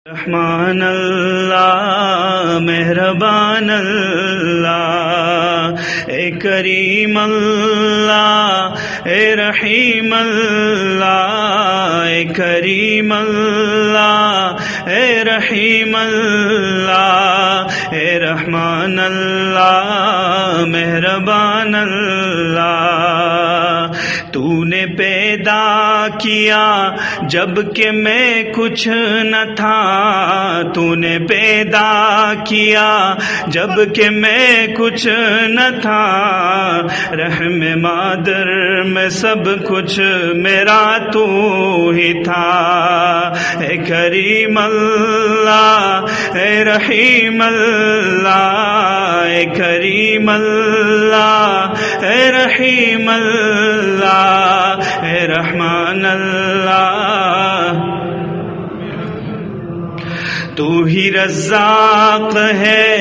رحمان اللہ مہربان اللہ، اے کریم اللہ، اے رحیم اللہ، اے کریم اللہ، اے رحیم اللہ، اے رحمان اللہ مہربان اللہ۔ تو نے پیدا کیا جب کہ میں کچھ نہ تھا، تو نے پیدا کیا جب کہ میں کچھ نہ تھا، رحم مادر میں سب کچھ میرا تو ہی تھا۔ اے کریم اللہ، اے رحیم اللہ، اے کریم اللہ، اے رحیم اللہ، اے رحمان اللہ۔ تو ہی رزاق ہے،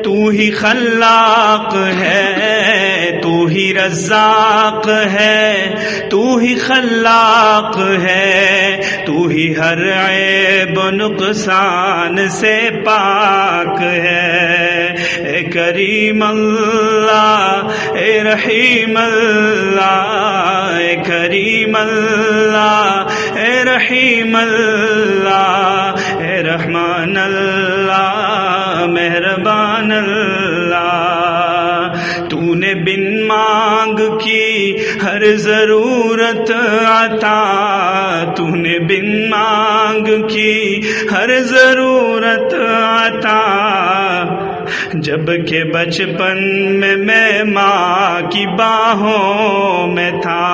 تو ہی خلاق ہے، تو ہی رزاق ہے، تو ہی خلاق ہے، تو ہی ہر عیب و نقصان سے پاک ہے۔ اے کریم اللہ، اے رحیم اللہ، اے کریم اللہ، اے رحیم اللہ، اے رحمان اللہ مہربان اللہ۔ تو نے بن مانگ کی ہر ضرورت عطا، تو نے بن مانگ کی ہر ضرورت عطا، جب کہ بچپن میں ماں کی باہوں میں تھا۔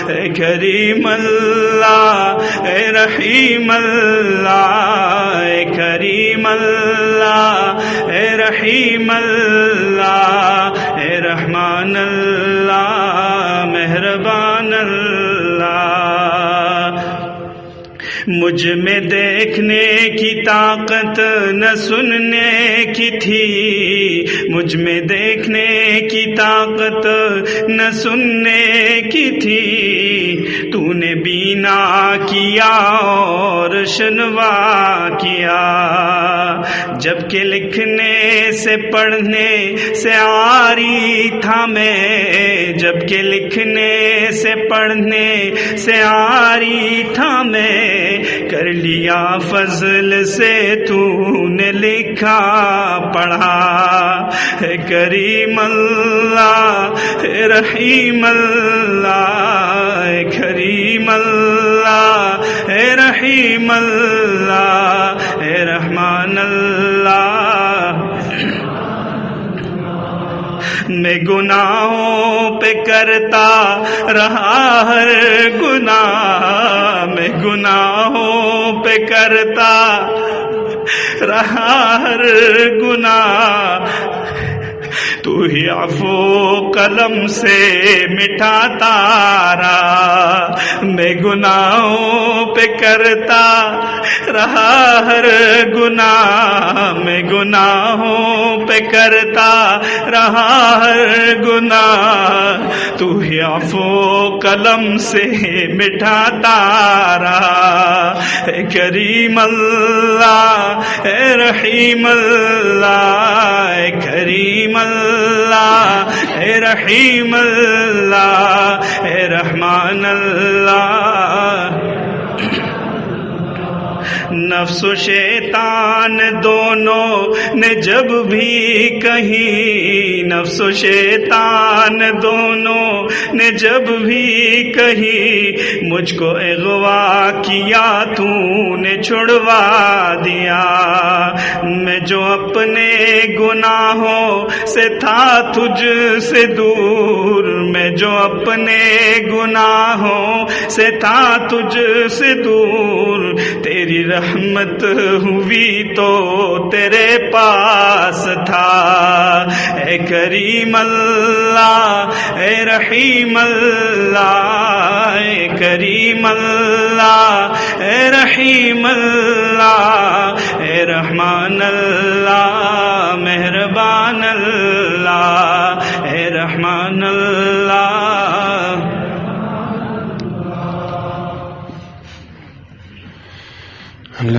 اے کریم اللہ، اے رحیم اللہ، اے کریم اللہ، اے رحیم اللہ، اے رحمان اللہ مہربان اللہ۔ مجھ میں دیکھنے کی طاقت نہ سننے کی تھی، مجھ میں دیکھنے کی طاقت نہ سننے کی تھی، تو نے بینا کیا اور شنوا کیا، جبکہ لکھنے سے پڑھنے سے عاری تھا میں، جبکہ لکھنے سے پڑھنے سے عاری تھا میں، کر لیا فضل سے تو نے لکھا پڑھا۔ اے کریم اللہ، اے رحیم اللہ، اے کریم اللہ، اے رحیم اللہ، اے رحمان اللہ۔ میں گناہوں پہ کرتا رہا ہر گناہ، میں گناہوں پہ کرتا رہا ہر گناہ، تو ہی عفو قلم سے مٹاتا رہا۔ میں گناہوں پہ کرتا رہا ہر گناہ، میں گناہوں پہ کرتا رہا ہر گناہ، تو ہی عفو قلم سے مٹاتا رہا۔ اے کریم اللہ، اے رحیم اللہ، اے کریم اللہ، اے رحیم اللہ، اے رحمان اللہ۔ نفس و شیطان دونوں نے جب بھی کہیں، نفس و شیطان دونوں نے جب بھی کہیں، مجھ کو اغوا کیا تو نے چھڑوا دیا۔ میں جو اپنے گناہوں سے تھا تجھ سے دور، میں جو اپنے گناہوں سے تھا تجھ سے دور، تیری رحمت ہوئی تو تیرے پاس تھا۔ اے کریم اللہ، اے رحیم اللہ، اے کریم اللہ، اے رحیم اللہ، اے رحمان اللہ مہربان اللہ، اے رحمان اللہ۔ لا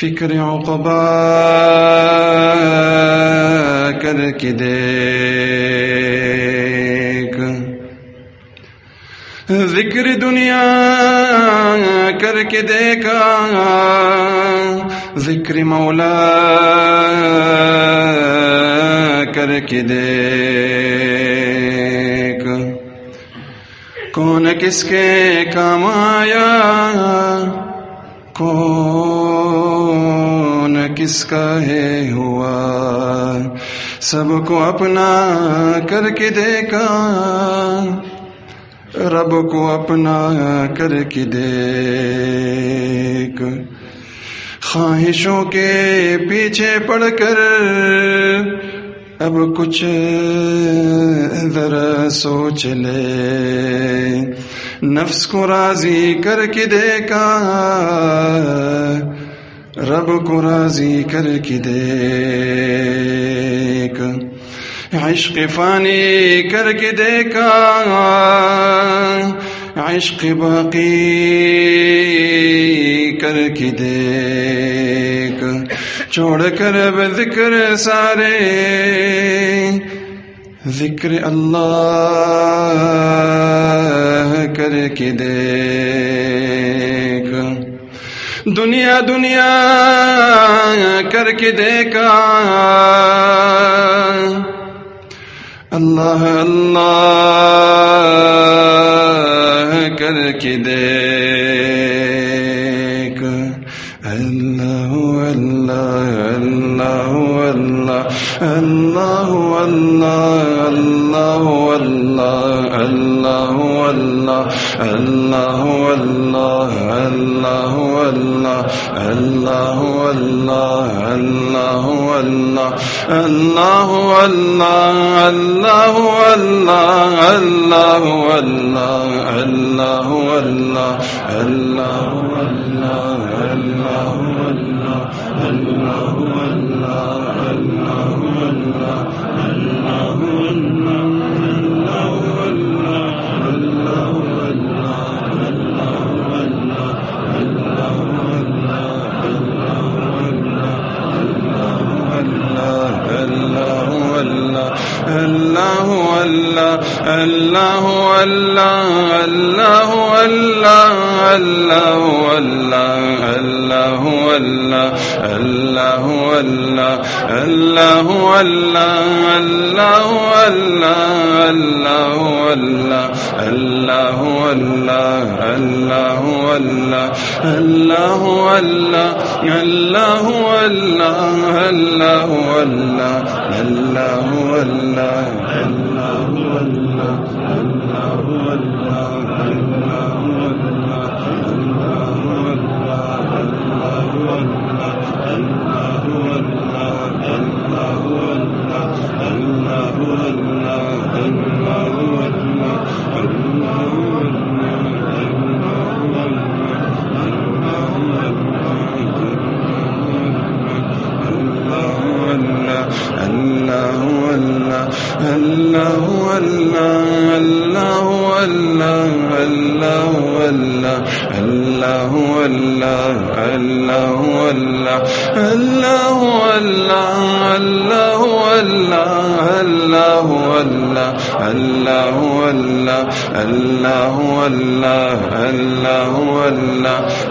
فکر عقبا کر کے دیکھ، ذکر دنیا کر کے دیکھا، ذکر مولا کر کے دیکھ، کون کس کے کام آیا، کون کس کا ہے ہوا، سب کو اپنا کر کے دیکھا، رب کو اپنا کر کے دیکھ، خواہشوں کے پیچھے پڑ کر اب کچھ ذرا سوچ لے، نفس کو راضی کر کے دیکھا، رب کو راضی کر کے دیکھ، عشق فانی کر کے دیکھا، عشق باقی کر کے دیکھ، چھوڑ کر اب ذکر سارے، ذکر اللہ کر کے دیکھ، دنیا دنیا کر کے دیکھا، اللہ اللہ کر کے دیکھ، اللہ اللہ اللہ اللہ اللہ اللہ اللہ اللہ اللہ اللہ اللہ اللہ اللہ اللہ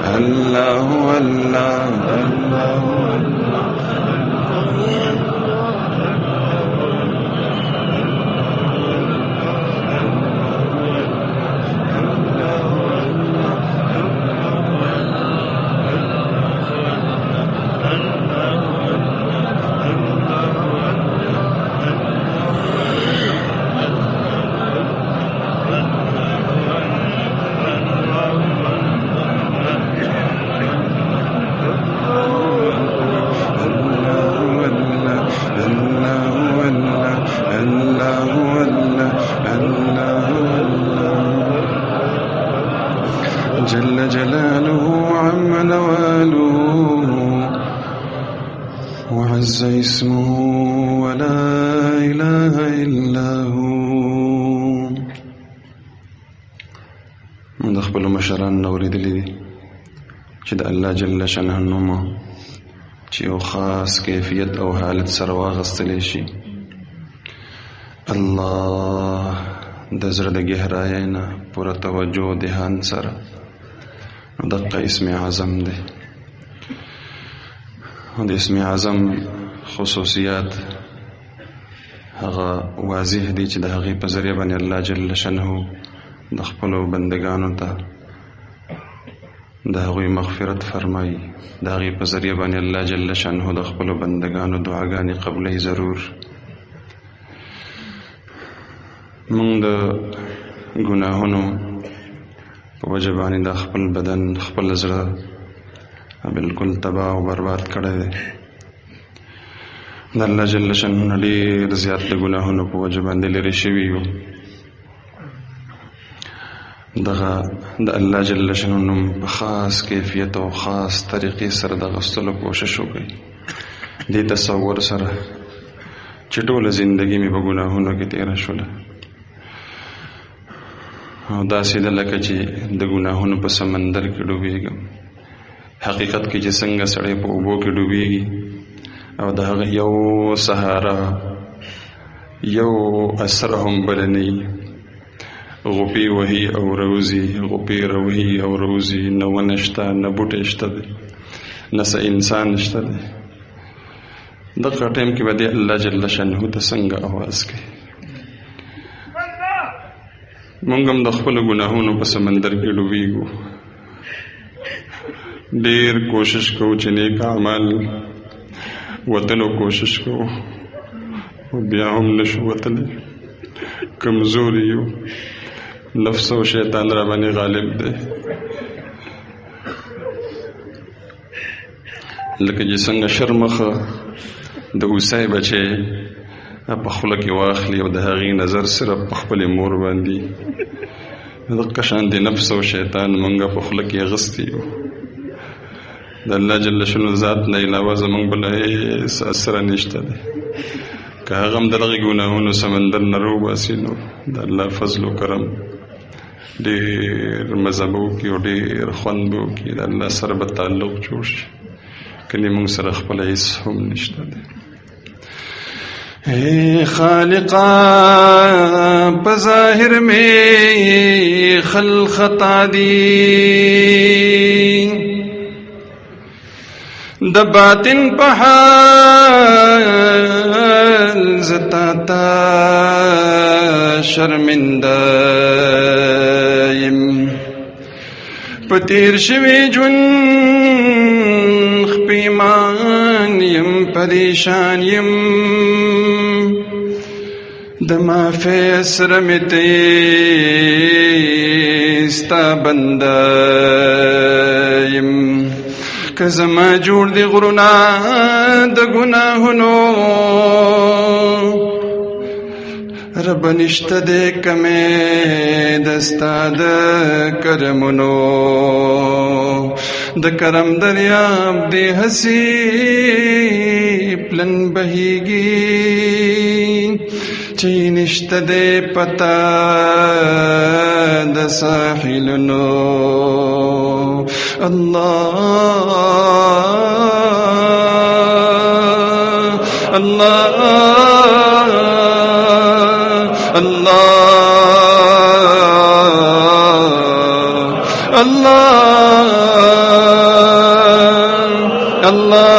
اللہ اللہ جل جلاله عم نواله وعز اسمه ولا إله إلا هو. من خپل مشران اوریدلې دي چې د الله جل شانه نوم چې یو خاص کیفیت او حالت سره واغستلی شي. الله د زړه د گهرایۍ نه پوره توجه او دهان سره، دقه اسم اعظم دی. د اسم اعظم خصوصیات هغه واضح دي چې د هغې په ذریعه باندې الله جل شانه د خپلو بندگانو ته د هغوی مغفرت فرمایي. د هغې په ذریعه باندې الله جل شانه د خپلو بندگانو دعاګانې قبلوي ضرور. موږ د ګناهونو په وجه باندې د خپل بدن خپل زړه بالکل تباه او برباد کړی دی. د الله جل شانه ډېر زیات د ګناهونو په وجه باندې لرې شوي یو. دغه د الله جل شانه نوم په خاص کیفیت او خاص طریقې سره د غستلو کوشش وکړي. دې تصور سره چې ټوله زندګي مې په ګناهونو کې تېره شوله، او داسې ده لکه چې د ګناهونو په سمندر کې ډوبېږم. حقیقت کې چې څنګه سړی په اوبو کې ډوبېږي او د هغه یو سهاره یو اثر هم بل نه وي، غوپې وهي او روزي، غوپې روهي او روزي، نه ونه شته نه بوټی شته دی، نه څه انسان شته دی. دغه ټایم کې به دې الله جل شانه ته څنګه اواز کوي؟ مونږ هم د خپلو ګناهونو په سمندر کې ډوبېږو، ډېر کوشش کوو چې نیک اعمال وتلو کوشش کوو، او بیا هم نشو وتلی. کمزوري یو، نفس او شیطان را باندې غالب دی. لکه چې څنګه شرمخه د اوسای بچی په خوله کې واخلي او د هغې نظر صرف په خپلې مور باندې، دغه شان د نفس او شیطان مونږ په خوله کې اغستی یو. د الله جل شانه ذات نه علاوه زمونږ بل هېڅ اثر نشته دی. که هغه هم د دغې ګناهونو سمندر نه راوباسي نو د الله فضل و کرم ډېر مزه به وکړي او ډېر خوند به وکړي. د الله سره به تعلق جوړ شي، کنې مونږ سره خپله هېڅ هم نشته دی. اے خالقا په ظاهر میں خلق خطا دی، د باطن په حال زتا تا شرمنده یم. په تیر شوي ژوند خپیمان یم، پریشان یم، د معافی سره مې ستا بنده یم. که زما جوړ دی غرونه د ګناهونو، رب نشته دی کمې د ستا د کرمونو. د کرم دریاب دی هسې پلن بهیږي، چې نشته دی پتا د ساحلونو. اللہ اللہ اللہ اللہ اللہ اللہ.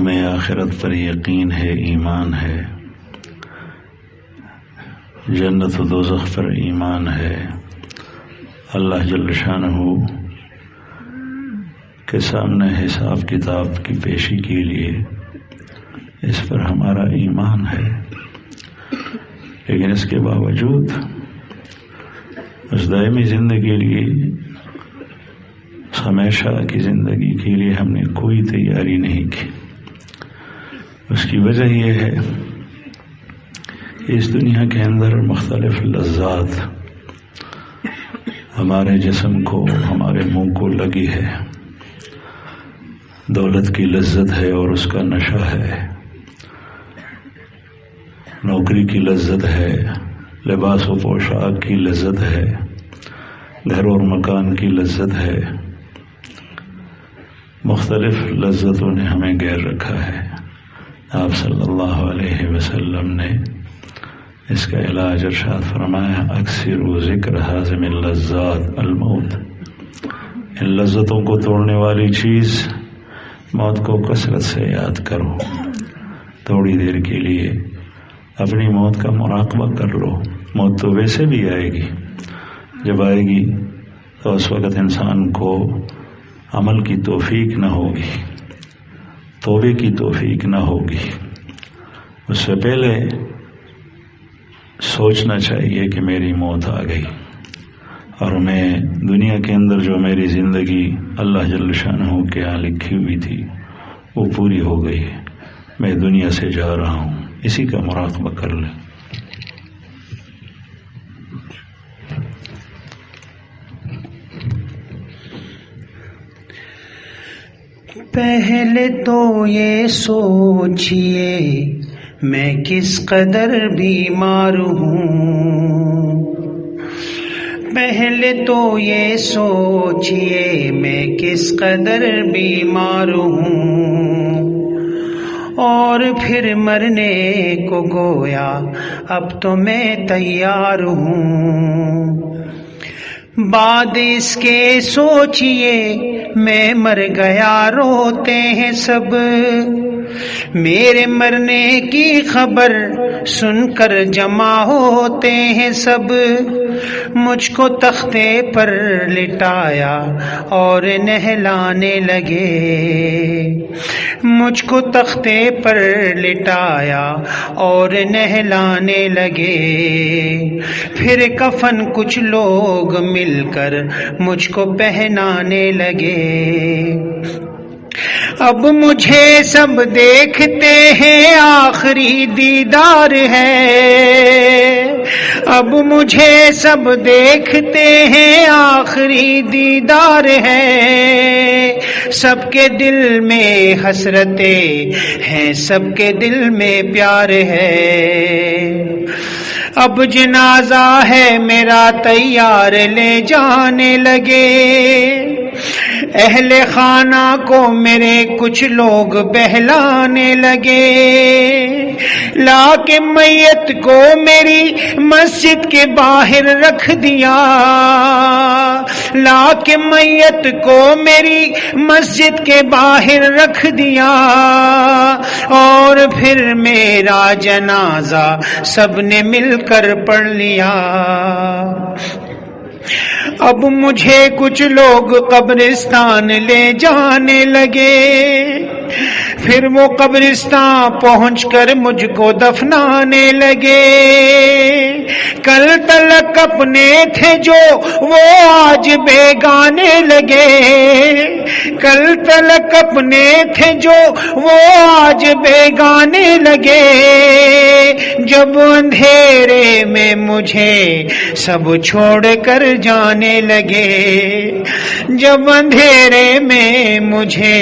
ہمیں آخرت پر یقین ہے، ایمان ہے، جنت و دوزخ پر ایمان ہے، اللہ جل شانہ کے سامنے حساب کتاب کی پیشی کے لیے اس پر ہمارا ایمان ہے، لیکن اس کے باوجود اس دائمی زندگی کے لیے، ہمیشہ کی زندگی کے لیے ہم نے کوئی تیاری نہیں کی۔ اس کی وجہ یہ ہے کہ اس دنیا کے اندر مختلف لذات ہمارے جسم کو، ہمارے منہ کو لگی ہے۔ دولت کی لذت ہے اور اس کا نشہ ہے، نوکری کی لذت ہے، لباس و پوشاک کی لذت ہے، گھر اور مکان کی لذت ہے، مختلف لذتوں نے ہمیں گیر رکھا ہے۔ آپ صلی اللہ علیہ وسلم نے اس کا علاج ارشاد فرمایا، اکثر ذکر حازم اللذات الموت، ان لذتوں کو توڑنے والی چیز موت کو کثرت سے یاد کرو، تھوڑی دیر کے لیے اپنی موت کا مراقبہ کر لو۔ موت تو ویسے بھی آئے گی، جب آئے گی تو اس وقت انسان کو عمل کی توفیق نہ ہوگی، توبے کی توفیق نہ ہوگی۔ اس سے پہلے سوچنا چاہیے کہ میری موت آ گئی اور میں دنیا کے اندر جو میری زندگی اللہ جل شانہ کے یہاں لکھی ہوئی تھی وہ پوری ہو گئی، میں دنیا سے جا رہا ہوں، اسی کا مراقبہ کر لیں۔ پہلے تو یہ سوچئے میں کس قدر بیمار ہوں، پہلے تو یہ سوچئے میں کس قدر بیمار ہوں، اور پھر مرنے کو گویا اب تو میں تیار ہوں۔ بعد اس کے سوچئے میں مر گیا روتے ہیں سب، میرے مرنے کی خبر سن کر جمع ہوتے ہیں سب، مجھ کو تختے پر لٹایا اور نہلانے لگے، مجھ کو تختے پر لٹایا اور نہلانے لگے، پھر کفن کچھ لوگ مل کر مجھ کو پہنانے لگے۔ اب مجھے سب دیکھتے ہیں آخری دیدار ہے، اب مجھے سب دیکھتے ہیں آخری دیدار ہے، سب کے دل میں حسرتیں ہیں، سب کے دل میں پیار ہے۔ اب جنازہ ہے میرا تیار لے جانے لگے، اہل خانہ کو میرے کچھ لوگ بہلانے لگے، لا کے میت کو میری مسجد کے باہر رکھ دیا، لا کے میت کو میری مسجد کے باہر رکھ دیا، اور پھر میرا جنازہ سب نے مل کر پڑھ لیا۔ اب مجھے کچھ لوگ قبرستان لے جانے لگے، پھر وہ قبرستان پہنچ کر مجھ کو دفنانے لگے، کل تلک اپنے تھے جو وہ آج بیگانے لگے، کل تلک اپنے تھے جو وہ آج بیگانے لگے، جب اندھیرے میں مجھے سب چھوڑ کر جانے لگے، جب اندھیرے میں مجھے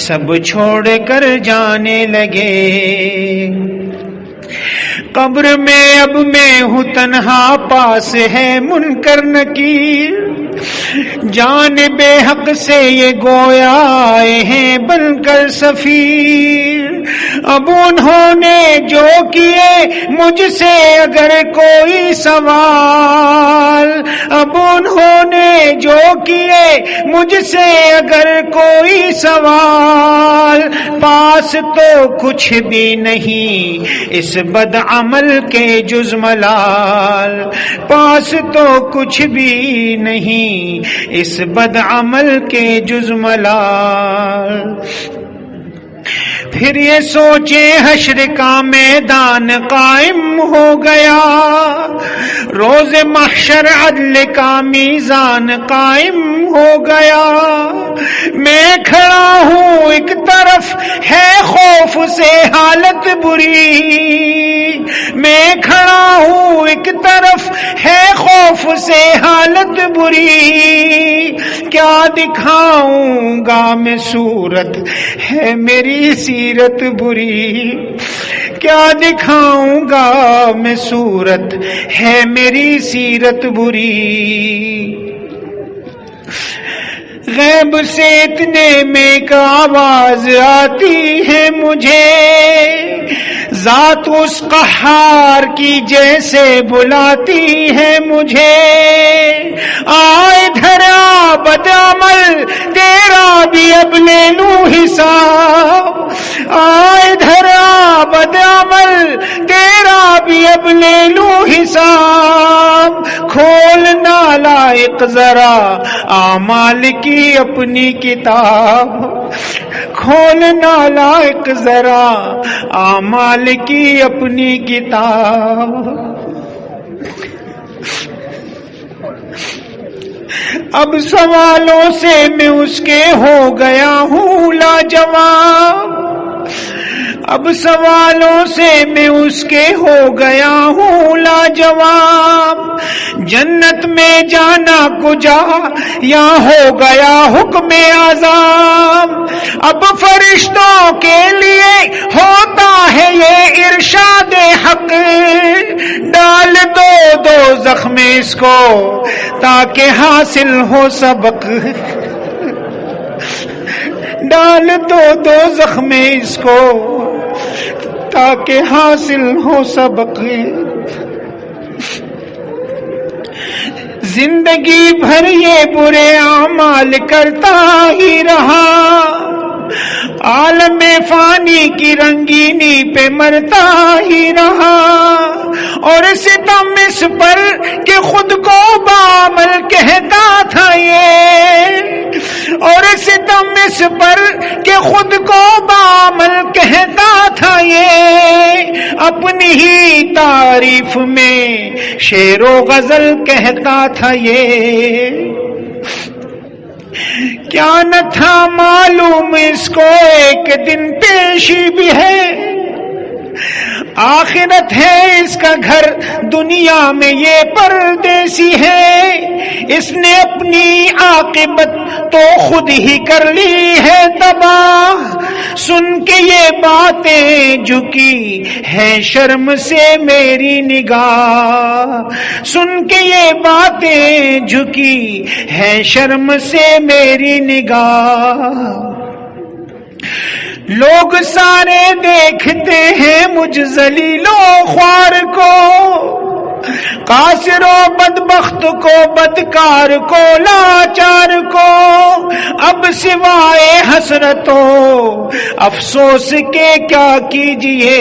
سب چھوڑ کر جانے لگے، قبر میں اب میں ہوں تنہا، پاس ہے منکر نکیر، جانب حق سے یہ گویا آئے ہیں بن کر سفیر، اب انہوں نے جو کیے مجھ سے اگر کوئی سوال، اب انہوں نے جو کیے مجھ سے اگر کوئی سوال، پاس تو کچھ بھی نہیں اس بد عمل کے جز ملال، پاس تو کچھ بھی نہیں اس بد عمل کے جز ملال۔ پھر یہ سوچے حشر کا میدان قائم ہو گیا، روز محشر عدل کا میزان قائم ہو گیا، میں کھڑا ہوں ایک طرف ہے خوف سے حالت بری، میں کھڑا ہوں ایک طرف ہے خوف سے حالت بری، کیا دکھاؤں گا میں صورت ہے میری سیرت بری، کیا دکھاؤں گا میں صورت ہے میری سیرت بری۔ غیب سے اتنے میں ایک آواز آتی ہے مجھے، ذات اس قہار کی جیسے بلاتی ہے مجھے، آئے ادھر آ بد عمل تیرا بھی اب لے لوں حساب، آئے ادھر آ بد عمل تیرا بھی اب لے لوں حساب، کھول نالائق ذرا اعمال کی اپنی کتاب، کھول نالائق ذرا اعمال کی اپنی کتاب۔ اب سوالوں سے میں اس کے ہو گیا ہوں لاجواب، اب سوالوں سے میں اس کے ہو گیا ہوں لاجواب، جنت میں جانا کجا یا ہو گیا حکم عذاب، اب فرشتوں کے لیے ہوتا ہے یہ ارشاد حق، ڈال دو دوزخ میں اس کو تاکہ حاصل ہو سبق، ڈال دو دوزخ میں اس کو تاکہ حاصل ہو سبق۔ زندگی بھر یہ برے اعمال کرتا ہی رہا، عالم فانی کی رنگینی پہ مرتا ہی رہا، اور ستم اس پر کہ خود کو بعمل کہتا تھا یہ، اور ستم اس پر کہ خود کو بعمل کہتا تھا یہ، اپنی ہی تعریف میں شعر و غزل کہتا تھا یہ، کیا نہ تھا معلوم اس کو ایک دن پیشی بھی ہے، آخرت ہے اس کا گھر دنیا میں یہ پردیسی ہے، اس نے اپنی عاقبت تو خود ہی کر لی ہے تباہ، سن کے یہ باتیں جھکی ہے شرم سے میری نگاہ، سن کے یہ باتیں جھکی ہے شرم سے میری نگاہ، لوگ سارے دیکھتے ہیں مجھ ذلیل و خوار کو، قاصر و بدبخت کو، بدکار کو، لاچار کو، اب سوائے حسرت و افسوس کے کیا کیجئے،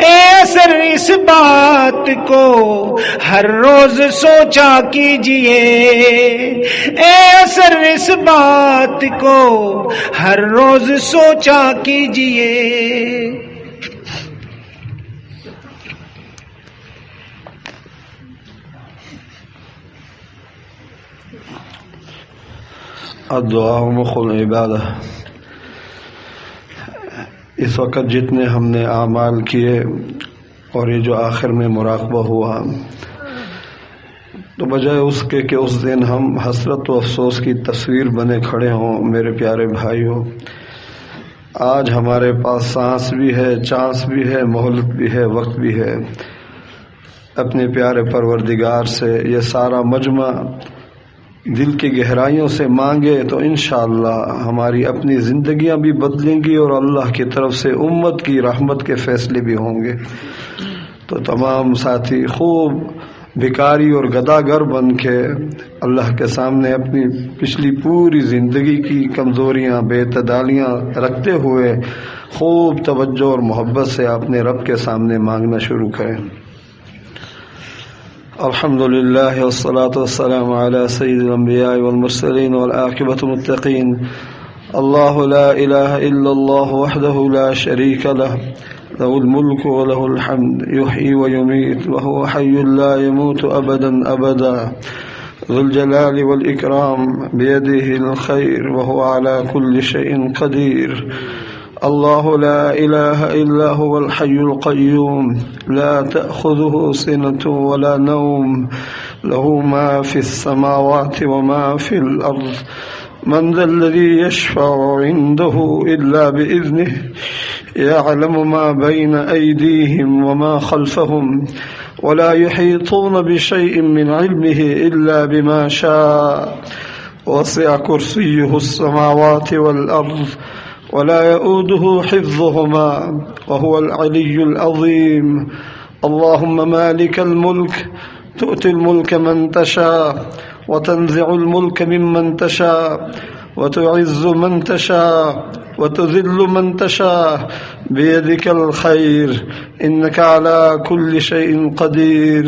اے اثر اس بات کو ہر روز سوچا کیجئے، اے اثر اس بات کو ہر روز سوچا کیجئے۔ الدعاء مخ العبادہ، اس وقت جتنے ہم نے اعمال کیے اور یہ جو آخر میں مراقبہ ہوا، تو بجائے اس کے کہ اس دن ہم حسرت و افسوس کی تصویر بنے کھڑے ہوں، میرے پیارے بھائیوں، آج ہمارے پاس سانس بھی ہے، چانس بھی ہے، مہلت بھی ہے، وقت بھی ہے، اپنے پیارے پروردگار سے یہ سارا مجمع دل کی گہرائیوں سے مانگے تو انشاءاللہ ہماری اپنی زندگیاں بھی بدلیں گی اور اللہ کی طرف سے امت کی رحمت کے فیصلے بھی ہوں گے۔ تو تمام ساتھی خوب بھکاری اور گداگر بن کے اللہ کے سامنے اپنی پچھلی پوری زندگی کی کمزوریاں بے اعتدالیاں رکھتے ہوئے خوب توجہ اور محبت سے اپنے رب کے سامنے مانگنا شروع کریں۔ الحمدللہ والصلاة والسلام علی سید الانبیاء والمرسلین والعاقبۃ المتقین۔ اللہ لا الہ الا اللہ وحدہ لا شریک لہ له الملك وله الحمد يحيي ويميت وهو حي لا يموت أبدا أبدا ذو الجلال والإكرام بيده الخير وهو على كل شيء قدير۔ الله لا إله إلا هو الحي القيوم لا تأخذه سنة ولا نوم له ما في السماوات وما في الأرض من ذا الذي يشفع عنده إلا بإذنه يعلم ما بين أيديهم وما خلفهم ولا يحيطون بشيء من علمه إلا بما شاء وسع كرسيه السماوات والأرض ولا يؤوده حفظهما وهو العلي العظيم۔ اللهم مالك الملك تؤتي الملك من تشاء وتنزع الملك ممن تشاء وتعز من تشاء وتذل من تشاء بيدك الخير إنك على كل شيء قدير۔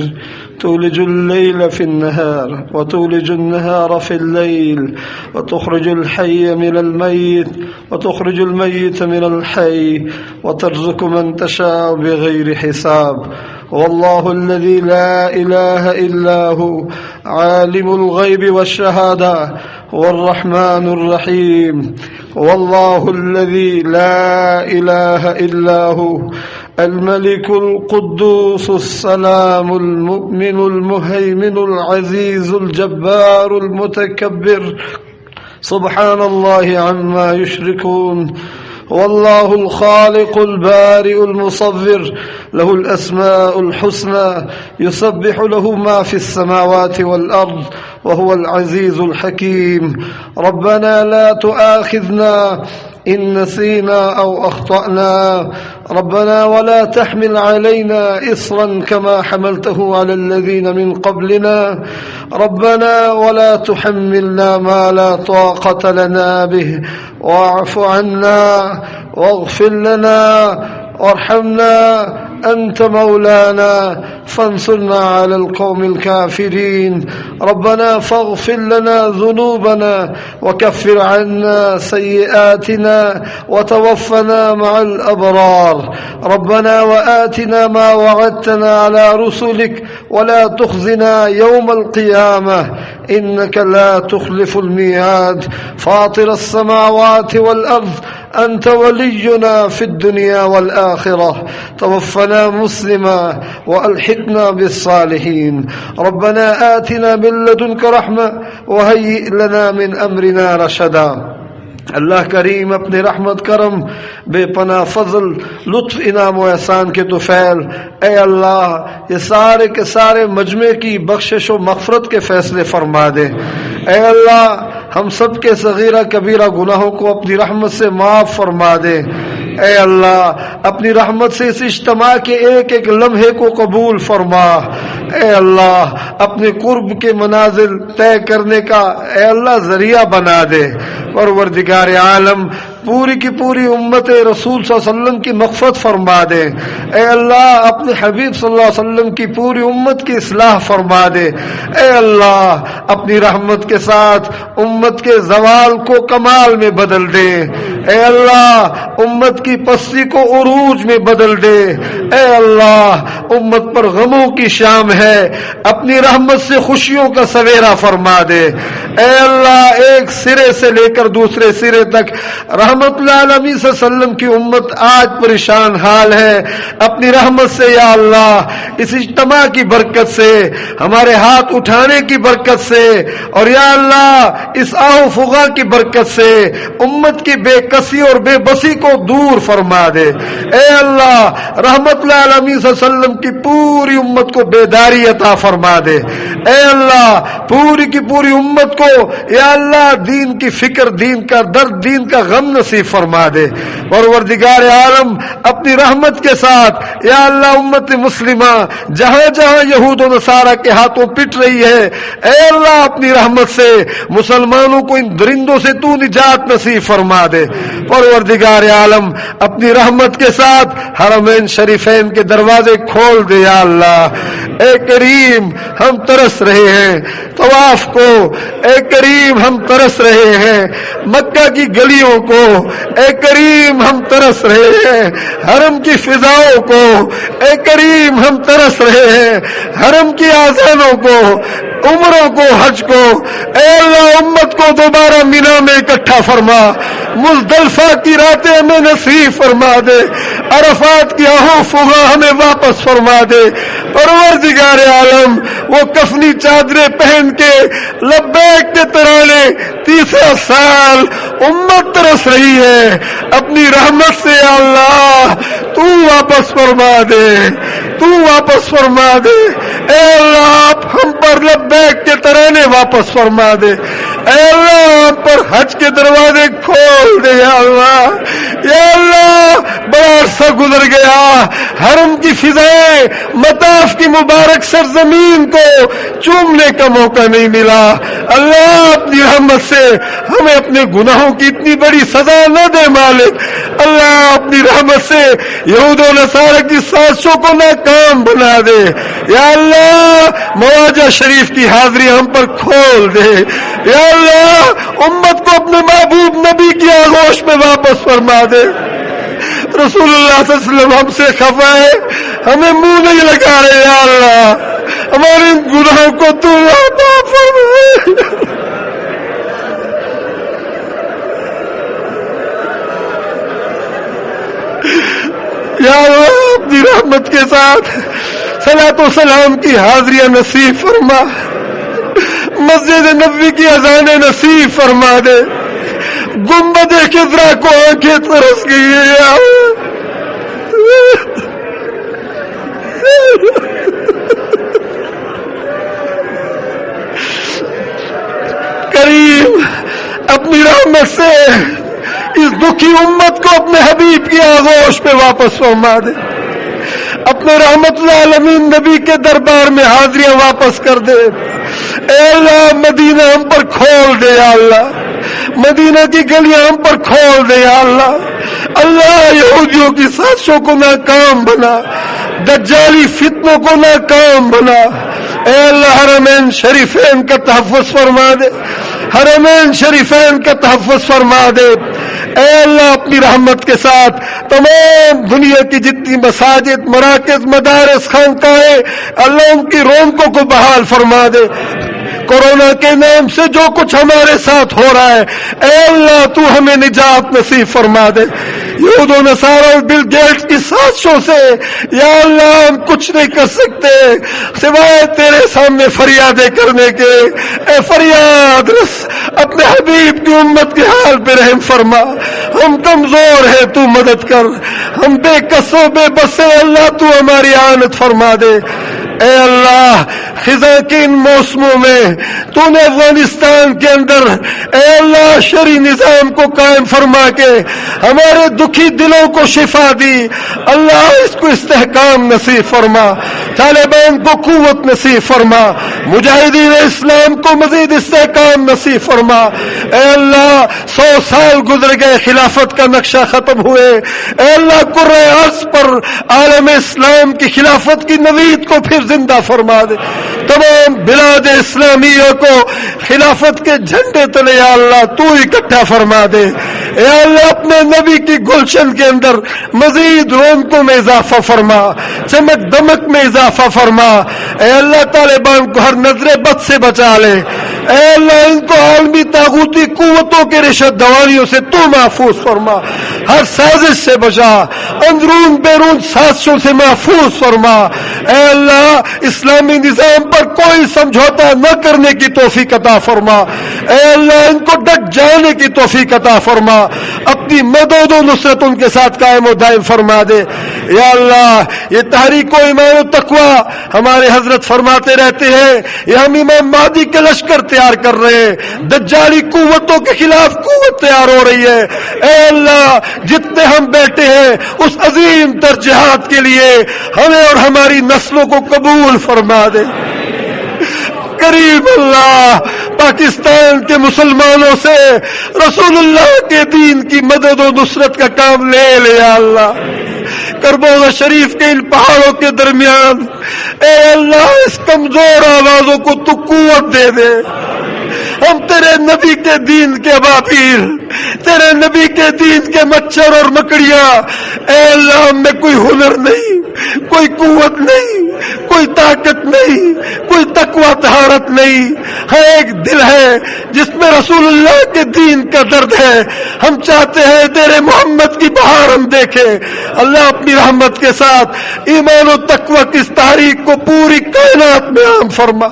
تولج الليل في النهار وتولج النهار في الليل وتخرج الحي من الميت وتخرج الميت من الحي وترزق من تشاء بغير حساب۔ والله الذي لا إله إلا هو عالم الغيب والشهادة والرحمن الرحيم۔ والله الذي لا إله إلا هو الملك القدوس السلام المؤمن المهيمن العزيز الجبار المتكبر سبحان الله عما يشركون۔ والله الخالق البارئ المصور له الأسماء الحسنى يسبح له ما في السماوات والأرض وهو العزيز الحكيم۔ ربنا لا تؤاخذنا إن نسينا أو أخطأنا ربنا ولا تحمل علينا إصرا كما حملته على الذين من قبلنا ربنا ولا تحملنا ما لا طاقة لنا به واعف عنا واغفر لنا وارحمنا أنت مولانا فانصرنا على القوم الكافرين۔ ربنا فاغفر لنا ذنوبنا وكفر عنا سيئاتنا وتوفنا مع الأبرار۔ ربنا وآتنا ما وعدتنا على رسلك ولا تخزنا يوم القيامة إنك لا تخلف الميعاد۔ فاطر السماوات والأرض أنت ولينا في الدنيا والآخرة توفنا مسلما وألحقنا بالصالحين۔ ربنا آتنا من لدنك رحمة وهيئ لنا من أمرنا رشدا۔ اللہ کریم اپنے رحمت کرم بے پناہ فضل لطف انعام و احسان کے طفیل اے اللہ یہ سارے کے سارے مجمع کی بخشش و مغفرت کے فیصلے فرما دے۔ اے اللہ ہم سب کے صغیرہ کبیرہ گناہوں کو اپنی رحمت سے معاف فرما دے۔ اے اللہ اپنی رحمت سے اس اجتماع کے ایک ایک لمحے کو قبول فرما۔ اے اللہ اپنے قرب کے منازل طے کرنے کا اے اللہ ذریعہ بنا دے۔ پروردگار عالم پوری کی پوری امت رسول صلی اللہ علیہ وسلم کی مغفرت فرما دے۔ اے اللہ اپنے حبیب صلی اللہ علیہ وسلم کی پوری امت کی اصلاح فرما دے۔ اے اللہ اپنی رحمت کے ساتھ امت کے زوال کو کمال میں بدل دے۔ اے اللہ امت کی پستی کو عروج میں بدل دے۔ اے اللہ امت پر غموں کی شام ہے اپنی رحمت سے خوشیوں کا سویرا فرما دے۔ اے اللہ ایک سرے سے لے کر دوسرے سرے تک رحمت العالمین صلی اللہ علیہ وسلم کی امت آج پریشان حال ہے، اپنی رحمت سے یا اللہ اس اجتماع کی برکت سے، ہمارے ہاتھ اٹھانے کی برکت سے، اور یا اللہ اس آہ فغاں کی برکت سے امت کی بے کسی اور بے بسی کو دور فرما دے۔ اے اللہ رحمت العالمین صلی اللہ علیہ وسلم کی پوری امت کو بیداری عطا فرما دے۔ اے اللہ پوری کی پوری امت کو یا اللہ دین کی فکر، دین کا درد، دین کا غم نصیب فرما دے. پروردگار عالم اپنی رحمت کے ساتھ یا اللہ امت مسلمہ جہاں جہاں یہود و نصارہ کے ہاتھوں پٹ رہی ہے، اے اللہ اپنی رحمت سے مسلمانوں کو ان درندوں سے تو نجات نصیب فرما دے. پروردگار عالم اپنی رحمت کے ساتھ حرمین شریفین کے دروازے کھول دے یا اللہ. اے کریم ہم ترس رہے ہیں طواف کو، اے کریم ہم ترس رہے ہیں مکہ کی گلیوں کو، اے کریم ہم ترس رہے ہیں حرم کی فضاؤں کو، اے کریم ہم ترس رہے ہیں حرم کی آذانوں کو، عمروں کو، حج کو. اے اللہ امت کو دوبارہ مینا میں اکٹھا فرما، مزدلفہ کی راتیں ہمیں نصیب فرما دے، عرفات کی آہو فغاں ہمیں واپس فرما دے. پروردگار عالم وہ کفنی چادریں پہن کے لبیک کے ترانے، تیسرا سال امت ترس رہی ہے، اپنی رحمت سے یا اللہ تو واپس فرما دے، تو واپس فرما دے. اے اللہ آپ ہم پر لبیک کے ترانے واپس فرما دے. اے اللہ ہم پر حج کے دروازے کھول دے یا اللہ. یا اللہ بڑا عرصہ گزر گیا، حرم کی فضائیں مطاف کی مبارک سرزمین کو چومنے کا موقع نہیں ملا. اللہ اپنی رحمت سے ہمیں اپنے گناہوں کی اتنی بڑی سزا نہ دے مالک. اللہ اپنی رحمت سے یہود و نصارہ کی سازشوں کو ناکام بنا دے. یا اللہ مواجہ شریف کی حاضری ہم پر کھول دے. یا اللہ امت کو اپنے محبوب نبی کی آغوش میں واپس فرما دے. رسول اللہ صلی اللہ علیہ وسلم ہم سے خفا ہے، ہمیں منہ نہیں لگا رہے. یا اللہ ہمارے ان گناہوں کو تو معاف فرما. یا اللہ اپنی رحمت کے ساتھ صلاۃ و سلام کی حاضریاں نصیب فرما، مسجد نبوی کی اذانیں نصیب فرما دے. گنبد خضرا کو آنکھیں ترس گئی ہے یا کریم اپنی رحمت سے اس دکھی امت کو اپنے حبیب کی آغوش پہ واپس فرما دے. اپنے رحمت العالمین نبی کے دربار میں حاضریاں واپس کر دے. اے اللہ مدینہ ہم پر کھول دے یا اللہ، مدینہ کی گلیاں ہم پر کھول دے یا اللہ. اللہ یہودیوں کی سازشوں کو ناکام بنا، دجالی فتنوں کو ناکام بنا. اے اللہ حرمین شریفین کا تحفظ فرما دے، حرمین شریفین کا تحفظ فرما دے. اے اللہ اپنی رحمت کے ساتھ تمام دنیا کی جتنی مساجد، مراکز، مدارس، خانقاہیں، اللہ ان کی رونقوں کو بحال فرما دے. کورونا کے نام سے جو کچھ ہمارے ساتھ ہو رہا ہے، اے اللہ تو ہمیں نجات نصیب فرما دے. یہود و نصارہ اور بل گیٹس کی سازشوں سے یا اللہ ہم کچھ نہیں کر سکتے سوائے تیرے سامنے فریادیں کرنے کے. اے فریاد رس اپنے حبیب کی امت کے حال پہ رحم فرما. ہم کمزور ہیں تو مدد کر، ہم بے کسو بے بسے، اللہ تو ہماری اعانت فرما دے. اے اللہ خزاں کے ان موسموں میں تو نے افغانستان کے اندر اے اللہ شرعی نظام کو قائم فرما کے ہمارے دکھی دلوں کو شفا دی. اللہ اس کو استحکام نصیب فرما، طالبان کو قوت نصیب فرما، مجاہدین اسلام کو مزید استحکام نصیب فرما. اے اللہ 100 سال گزر گئے خلافت کا نقشہ ختم ہوئے. اے اللہ کرۂ ارض پر عالم اسلام کی خلافت کی نوید کو پھر زندہ فرما دے. تمام بلاد اسلامیہ کو خلافت کے جھنڈے تلے یا اللہ تو اکٹھا فرما دے. اے اللہ اپنے نبی کی گلشن کے اندر مزید رونقوں میں اضافہ فرما، چمک دمک میں اضافہ فرما. اے اللہ طالبان کو ہر نظر بد سے بچا لے. اے اللہ ان کو عالمی طاغوتی قوتوں کے رشوت دوانیوں سے تو محفوظ فرما. ہر سازش سے بچا، اندرون بیرون سازشوں سے محفوظ فرما۔ اے اللہ اسلامی نظام پر کوئی سمجھوتا نہ کرنے کی توفیق عطا فرما۔ اے اللہ ان کو ڈٹ جانے کی توفیق عطا فرما، اپنی مدد و نصرت ان کے ساتھ قائم و دائم فرما دے۔ یا اللہ یہ تحریک و ایمان و تقوی ہمارے حضرت فرماتے رہتے ہیں یہ ہم امام مہدی کے لشکر تیار کر رہے ہیں، دجالی قوتوں کے خلاف قوت تیار ہو رہی ہے۔ اے اللہ جتنے ہم بیٹھے ہیں اس عظیم تر جہاد کے لیے ہمیں اور ہماری نسلوں کو قبول فرما دے۔ کریم اللہ پاکستان کے مسلمانوں سے رسول اللہ کے دین کی مدد و نصرت کا کام لے لے یا اللہ۔ کربلا شریف کے ان پہاڑوں کے درمیان اے اللہ اس کمزور آوازوں کو تو قوت دے دے۔ ہم تیرے نبی کے دین کے ابابیل، تیرے نبی کے دین کے مچھر اور مکڑیاں، اے اللہ ہم میں کوئی ہنر نہیں، کوئی قوت نہیں، کوئی طاقت نہیں، کوئی تقوی طہارت نہیں، ہاں ایک دل ہے جس میں رسول اللہ کے دین کا درد ہے۔ ہم چاہتے ہیں تیرے محمد کی بہار ہم دیکھیں۔ اللہ اپنی رحمت کے ساتھ ایمان و تقوی کی اس تحریک کو پوری کائنات میں عام فرما۔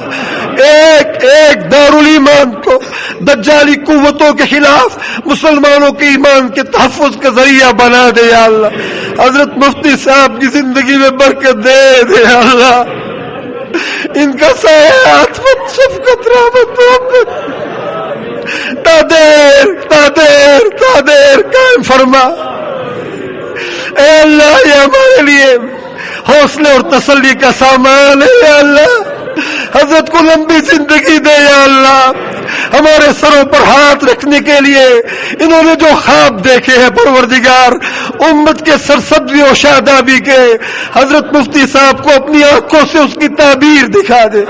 ایک ایک دارالایمان کو دجالی قوتوں کے خلاف مسلمانوں کے ایمان کے تحفظ کا ذریعہ بنا دے یا اللہ۔ حضرت مفتی صاحب کی زندگی میں برکت دے دے یا اللہ، ان کا سایہ عاطفت شفقت رحمت محبت تادیر قائم فرما۔ اے اللہ یہ ہمارے لیے حوصلے اور تسلی کا سامان ہے یا اللہ۔ حضرت کو لمبی زندگی دے یا اللہ۔ ہمارے سروں پر ہاتھ رکھنے کے لیے انہوں نے جو خواب دیکھے ہیں پروردگار امت کے سرسبزی و شادابی کے، حضرت مفتی صاحب کو اپنی آنکھوں سے اس کی تعبیر دکھا دے،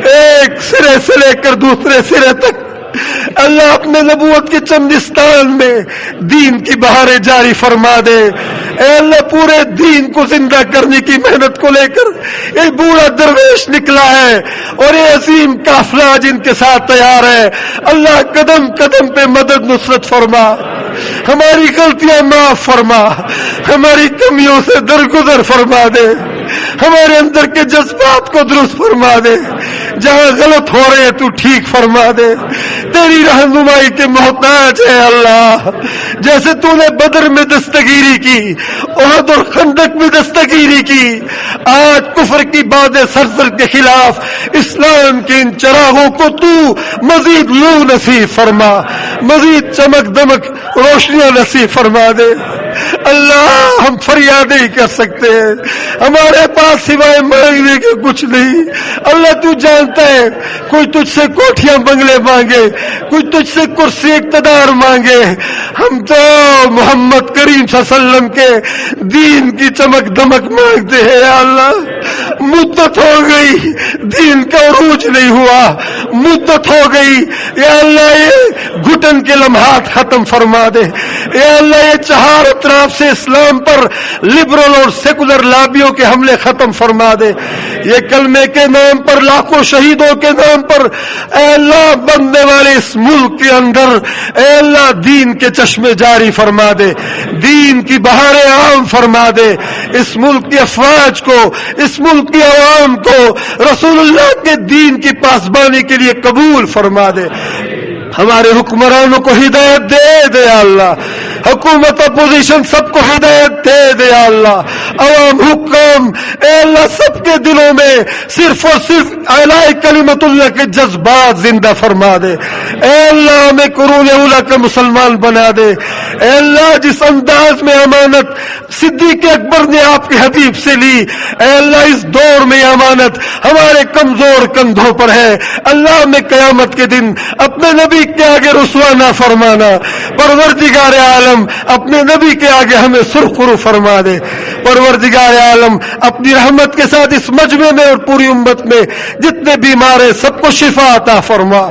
ایک سرے سے لے کر دوسرے سرے تک اللہ اپنے نبوت کے چمنستان میں دین کی بہاریں جاری فرما دے۔ اے اللہ پورے دین کو زندہ کرنے کی محنت کو لے کر ایک بوڑھا درویش نکلا ہے اور یہ عظیم قافلہ جن کے ساتھ تیار ہے، اللہ قدم قدم پہ مدد نصرت فرما، ہماری غلطیاں معاف فرما، ہماری کمیوں سے درگزر فرما دے، ہمارے اندر کے جذبات کو درست فرما دے، جہاں غلط ہو رہے تو ٹھیک فرما دے۔ تیری رہنمائی کے محتاج ہے اللہ، جیسے تو نے بدر میں دستگیری کی، احد اور خندق میں دستگیری کی، آج کفر کی بادیں سرسر کے خلاف اسلام کے ان چراغوں کو تو مزید لو نصیب فرما، مزید چمک دمک روشنیاں نصیب فرما دے۔ اللہ ہم فریاد ہی کر سکتے ہیں، ہمارے پاس سوائے مانگنے کے کچھ نہیں۔ اللہ تو جانتا ہے کوئی تجھ سے کوٹھیاں بنگلے مانگے، کوئی تجھ سے کرسی اقتدار مانگے، ہم تو محمد کریم صلی اللہ علیہ وسلم کے دین کی چمک دمک مانگتے ہیں۔ یا اللہ مدت ہو گئی دین کا عروج نہیں ہوا، مدت ہو گئی، یا اللہ یہ گھٹن کے لمحات ختم فرما دے۔ یا اللہ یہ چہار اطراف سے اسلام پر لبرل اور سیکولر لابیوں کے حملے ختم فرما دے۔ یہ کلمے کے نام پر لاکھوں شہیدوں کے نام پر اے اللہ بننے والے اس ملک کے اندر اے اللہ دین کے چشمے جاری فرما دے، دین کی بہاریں عام فرما دے، اس ملک کی افواج کو، اس ملک کی عوام کو رسول اللہ کے دین کی پاسبانی کے لیے قبول فرما دے۔ ہمارے حکمرانوں کو ہدایت دے دے یا اللہ، حکومت اپوزیشن سب کو ہدایت دے دے یا اللہ، عوام حکام اے اللہ سب کے دلوں میں صرف اور صرف اعلیٰ کلمت اللہ کے جذبات زندہ فرما دے۔ اے اللہ ہمیں قرون اولیٰ کا مسلمان بنا دے۔ اے اللہ جس انداز میں امانت صدیق اکبر نے آپ کے حبیب سے لی، اے اللہ اس دور میں امانت ہمارے کمزور کندھوں پر ہے، اللہ میں قیامت کے دن اپنے نبی کے آگے رسوا نہ فرمانا، پروردگار عالم اپنے نبی کے آگے ہمیں سرخرو فرما دے۔ پروردگار عالم اپنی رحمت کے ساتھ اس مجمع میں اور پوری امت میں جتنے بیمار ہیں سب کو شفا عطا فرما,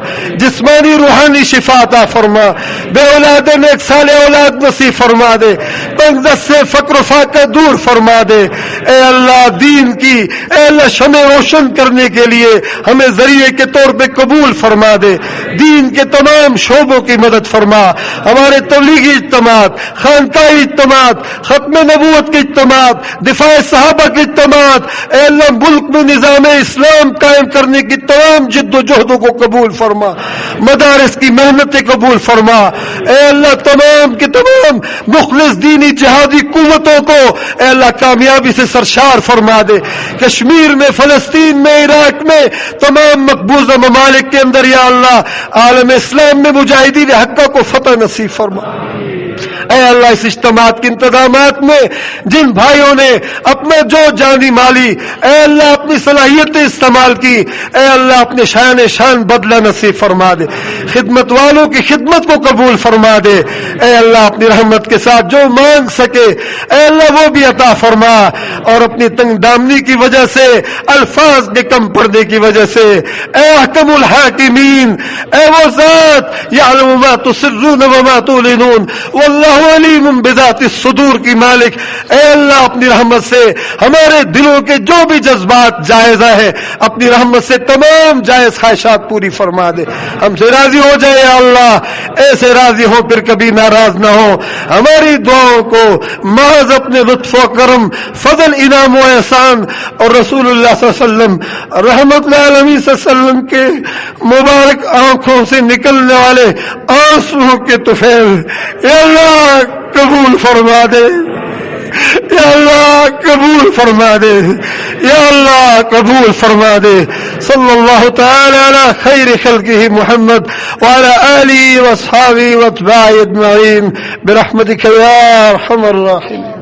جسمانی روحانی شفا عطا فرما, بے اولاد نیک صالح اولاد نصیب فرما دے, تنگ دست سے فقر و فاقہ دور فرما دے. اے اللہ دین کی اے اللہ شمع روشن کرنے کے لیے ہمیں ذریعے کے طور پہ قبول فرما دے. دین کے تمام شعبوں کی مدد فرما, ہمارے تبلیغی اجتماعات, خانقاہی اجتماعات, ختم نبوت کے اجتماعات, دفاع صحابہ کے اجتماعات, اے اللہ ملک میں نظام اسلام قائم کرنے کی تمام جد و جہدوں کو قبول فرما, مدارس کی محنتیں قبول فرما. اے اللہ تمام کے تمام مخلص دینی جہادی قوتوں کو اے اللہ کامیابی سے سرشار فرما دے. کشمیر میں, فلسطین میں, عراق میں, تمام مقبوضہ ممالک کے اندر یا اللہ عالم اسلام میں مجاہدین حقہ کو فتح نصیب فرما. اے اللہ اس اجتماعات کے انتظامات میں جن بھائیوں نے اپنا جو جانی مالی اے اللہ اپنی صلاحیتیں استعمال کی, اے اللہ اپنے شان بدلہ نصیب فرما دے. خدمت والوں کی خدمت کو قبول فرما دے. اے اللہ اپنی رحمت کے ساتھ جو مانگ سکے اے اللہ وہ بھی عطا فرما, اور اپنی تنگ دامنی کی وجہ سے, الفاظ کے کم پڑنے کی وجہ سے اے احکم الحاکمین, اے وہ ذات یعلم ما تسرون وما تعلنون واللہ علیم بذات الصدور کی مالک, اے اللہ اپنی رحمت سے ہمارے دلوں کے جو بھی جذبات جائزہ ہے اپنی رحمت سے تمام جائز خواہشات پوری فرما دے. ہم سے راضی ہو جائے یا اللہ, ایسے راضی ہو پھر کبھی ناراض نہ ہو. ہماری دعاؤں کو محض اپنے لطف و کرم, فضل, انعام و احسان اور رسول اللہ صلی اللہ علیہ وسلم رحمت العالمین صلی اللہ علیہ وسلم کے مبارک آنکھوں سے نکلنے والے آنسوؤں کے طفیل یا اللہ قبول فرما دے. یا اللہ قبول فرما دے, یا اللہ قبول فرما دے. صلی اللہ تعالی علی خیر خلقہ محمد وعلی آلہ واصحابہ واتباعہ اجمعین برحمتک یا ارحم الراحمین.